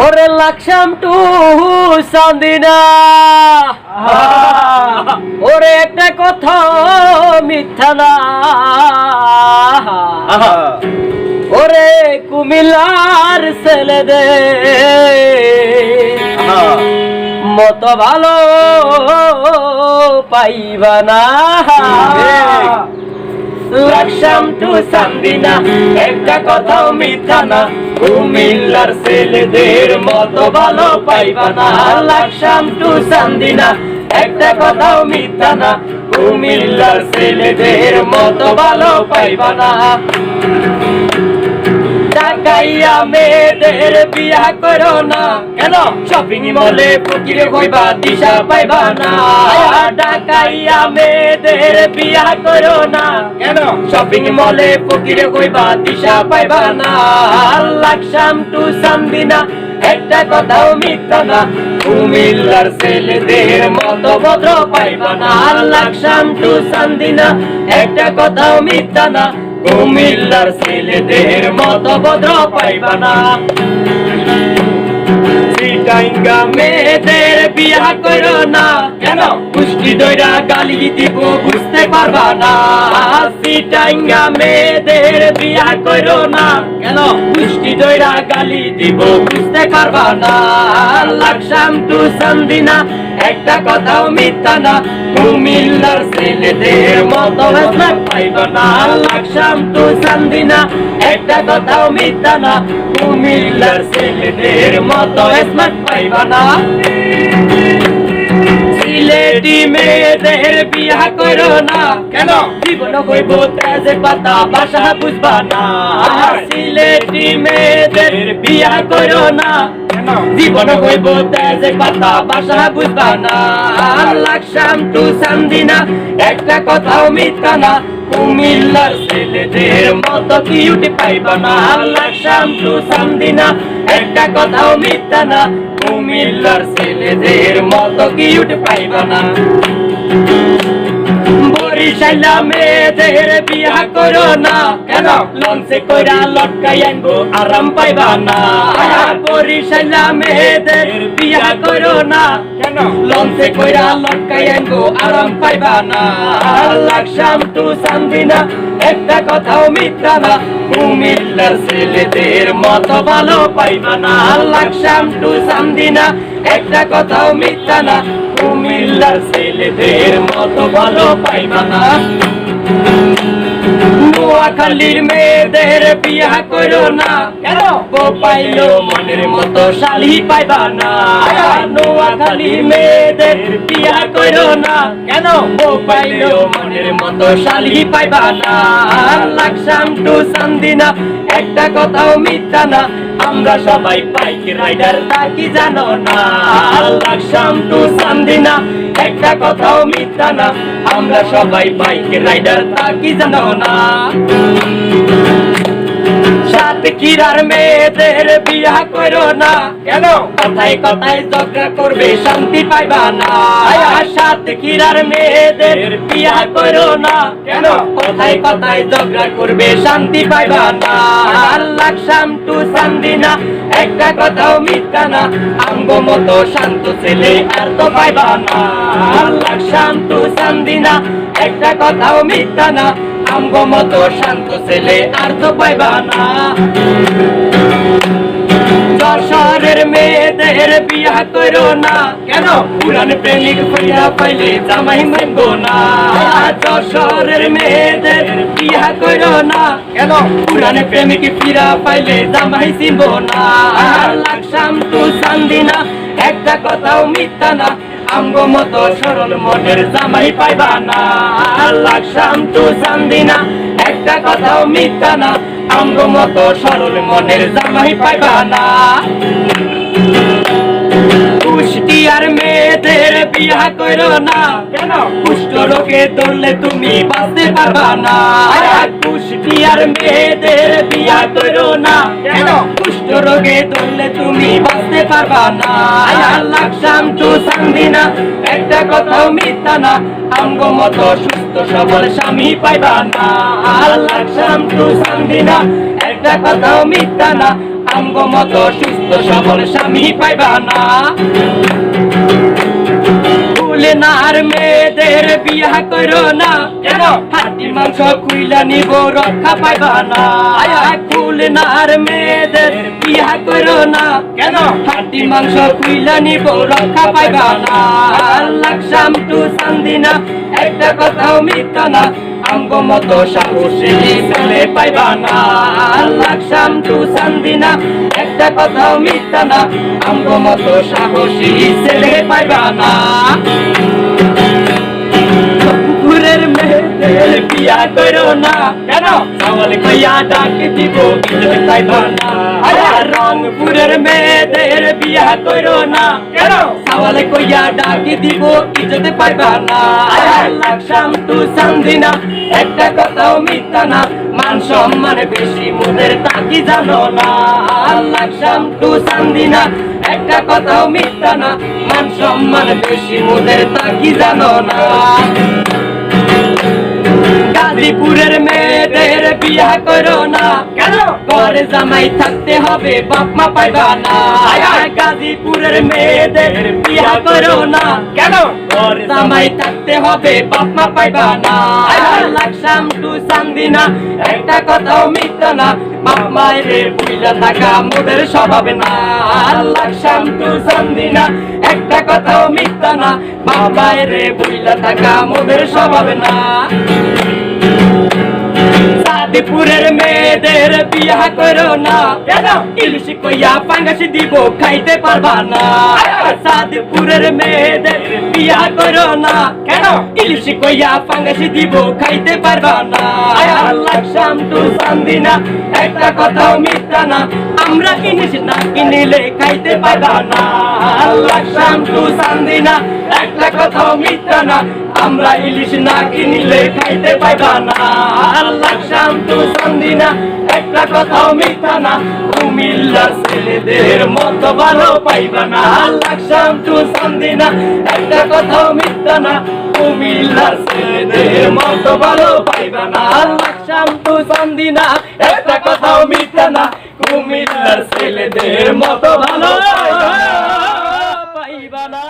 ওরে লাকসাম টু চান্দিনা ওরে একটা কথা মিথ্যা না ওরে কুমিল্লার ছেলেদের মতো ভালো পাইবা না। লাকসাম টু চান্দিনা একটা কথাও মিথ্যা না, কুমিল্লার ছেলেদের মতো ভালো পাইবা না। লাকসাম টু চান্দিনা একটা কথাও মিথ্যা না, কুমিল্লার ছেলেদের মতো ভালো পাইবা না। টাকাইয়া মেয়েদের বিয়া করো না, কেন শপিং মলে ফকিরে হইবা দিশা পাইবা না। টাকাইয়া মেয়েদের বিয়া করো না, কেন শপিং মলে ফকিরে হইবা দিশা পাইবা না। লাকসাম টু চান্দিনা একটা কথাও মিথ্যা না, কুমিল্লার ছেলেদের মতো ভদ্র পাইবা না। লাকসাম টু চান্দিনা একটা কথাও মিথ্যা না, কুমিল্লার ছেলেদের মতো ভদ্র পাইবা না। চিটাঙ্গা মেয়েদের বিয়া করো না, কেন কুষ্টি দইরা গালি দিব বুঝতে পারবা না। চিটাঙ্গা মেয়েদের বিয়া করো না, কেন কুষ্টি দইরা গালি দিব বুঝতে পারবা না। লাকসাম টু চান্দিনা একটা কথাও মিথ্যা না, কুমিল্লার ছেলেদের মতো স্মার্ট পাইবা না। লাকসাম টু চান্দিনা একটা কথাও মিথ্যা না, কুমিল্লার ছেলেদের মতো স্মার্ট পাইবা না। সিলেটি মেয়েদের বিয়া করো না, কেন জীবন হইব তেজে পাতা ভাষা বুঝবা না। সিলেটি মেয়েদের বিয়া করো না, কেন জীবন হইব তেজে পাতা ভাষা বুঝবা না। লাকসাম টু চান্দিনা একটা কথাও মিথ্যা না, কুমিল্লার ছেলেদের মতো কিউটি পাইবা না। লাকসাম টু চান্দিনা একটা কথাও মিথ্যা না, কুমিল্লার ছেলেদের মতো কিউটি পাইবা না। বরিশাইলা মেয়েদের বিয়া করো না, কেন লঞ্চে কইরা লটকাই আনবো আরাম পাইবা না। বরিশাইলা মেয়েদের বিয়া করো না, কেন লঞ্চে কইরা লটকাই আনবো আরাম পাইবা না। লাকসাম টু চান্দিনা একটা কথাও মিথ্যা না, কুমিল্লার ছেলেদের মতো ভালো পাইবা না। লাকসাম টু চান্দিনা একটা কথাও মিথ্যা না, কুমিল্লার ছেলেদের মতো ভালো পাইবা না। নোয়াখালীর মেয়েদের বিয়া করো না, কেন বউ পাইলো মনের মতো শালি পাইবা না। নোয়াখালীর মেয়েদের বিয়া করো না, কেন বউ পাইলো মনের মতো শালি পাইবা না। লাকসাম টু চান্দিনা একটা কথাও মিথ্যা না, আমরা সবাই বাইক রাইডার তা কি জানো না। লাকসাম টু চান্দিনা একটা কথাও মিথ্যা না, আমরা সবাই বাইক রাইডার তা কি জানো না। সাতক্ষীরার মেয়েদের বিয়া করো না, কেন কথায় কথায় ঝগড়া করবে শান্তি পাইবা না। সাতক্ষীরার মেয়েদের বিয়া করো না, কেন কথায় কথায় ঝগড়া করবে শান্তি পাইবা না। লাকসাম টু চান্দিনা একটা কথাও মিথ্যা না, আমগো মতো শান্ত ছেলে আর তো পাইবা না। লাকসাম টু চান্দিনা একটা কথাও মিথ্যা না, আমগো মতো শান্ত ছেলে আর তো পাইবা না। যশোরের মেয়েদের বিয়া করো না, কেন পুরান প্রেমিক ফিরা পাইলে জামাই মানবো না। যশোরের মেয়েদের বিয়া করো না, কেন পুরান প্রেমিক ফিরা পাইলে জামাই চিনবো না। লাকসাম টু চান্দিনা একটা কথাও মিথ্যা না, আমগো মতো সরল মনের জামাই পাইবা না। লাকসাম টু চান্দিনা একটা কথাও মিথ্যা না, আমগো মতো সরল মনের জামাই পাইবা না। কুষ্টিয়ার মেয়েদের বিয়া করো না, কেন কুষ্ঠ রোগে ধরলে তুমি বাঁচতে পারবা না। কুষ্টিয়ার মেয়েদের বিয়া করো না, কেন কুষ্ঠ রোগে ধরলে তুমি বাঁচতে পারবা না। লাকসাম টু চান্দিনা একটা কথাও মিথ্যা না, আমগো মতো সুস্থ সবল স্বামী পাইবা না। লাকসাম টু চান্দিনা একটা কথাও মিথ্যা না, আমগো মতো সুস্থ সবল স্বামী পাইবা না। কুলনার মেয়েদের বিয়া করো না, কেন হাতি মাংস খুইলা নিব রক্ষা পাইবা না। কুলনার মেয়েদের বিয়া করো না, কেন হাতি মাংস খুইলা নিব রক্ষা পাইবা না। লাকসাম টু চান্দিনা একটা কথাও মিথ্যা না, আমগো মতো সাহসী ছেলে পাইবা না। লাকসাম টু চান্দিনা একটা কথাও মিথ্যা না, আমগো মতো সাহসী ছেলে পাইবা না। পুকুরের মেয়েদের বিয়া করো না, কেন সওয়াল কইয়া ডাক দিব ইজ্জত পাইবা না। রংপুরের মেয়েদের বিয়া করো না, কেন সওয়াল কইয়া ডাক দিব ইজ্জত পাইবা না। লাকসাম টু চান্দিনা একটা কথাও মিথ্যা না, মান সম্মান বেশি মোদের তা কি জানো না। লাকসাম টু চান্দিনা একটা কথাও মিথ্যা না, মান সম্মান বেশি মোদের তা কি জানো না। গাজীপুরের মেয়েদের বিয়া করো না, কেন ঘরে জামাই থাকতে হবে বাপ মা পাইবা না। গাজীপুরের মেয়েদের বিয়া করো না, কেন ঘরে জামাই থাকতে হবে বাপ মা পাইবা না। লাকসাম টু চান্দিনা একটা কথাও মিথ্যা না, বাপ মায়ের বুইলা থাকা মোদের স্বভাব না। লাকসাম টু চান্দিনা একটা কথাও মিথ্যা না, বাপ মায়ের বুইলা থাকা মোদের স্বভাব না। চাঁদপুরের মেয়েদের বিয়া করো না, কেন ইলিশ কইয়া পাঙ্গাস দিব খাইতে পারবা না। চাঁদপুরের মেয়েদের বিয়া করো না, কেন ইলিশ কইয়া পাঙ্গাস দিব খাইতে পারবা না। লাকসাম টু চান্দিনা একটা কথাও মিথ্যা না, আমরা ইলিশ না কিনিলে খাইতে পারবা না। লাকসাম টু চান্দিনা একটা কথাও মিথ্যা না, আমরা ইলিশ না কিনিলে খাইতে পাইবা না। লাকসাম টু চান্দিনা একটা কথাও মিথ্যা না, কুমিল্লার ছেলেদের মতো ভালো পাইবা না। লাকসাম টু চান্দিনা একটা কথাও মিথ্যা না, কুমিল্লার ছেলেদের মতো ভালো পাইবা না। লাকসাম টু চান্দিনা একটা কথাও মিথ্যা না, কুমিল্লার ছেলেদের মতো ভালো পাইবা না।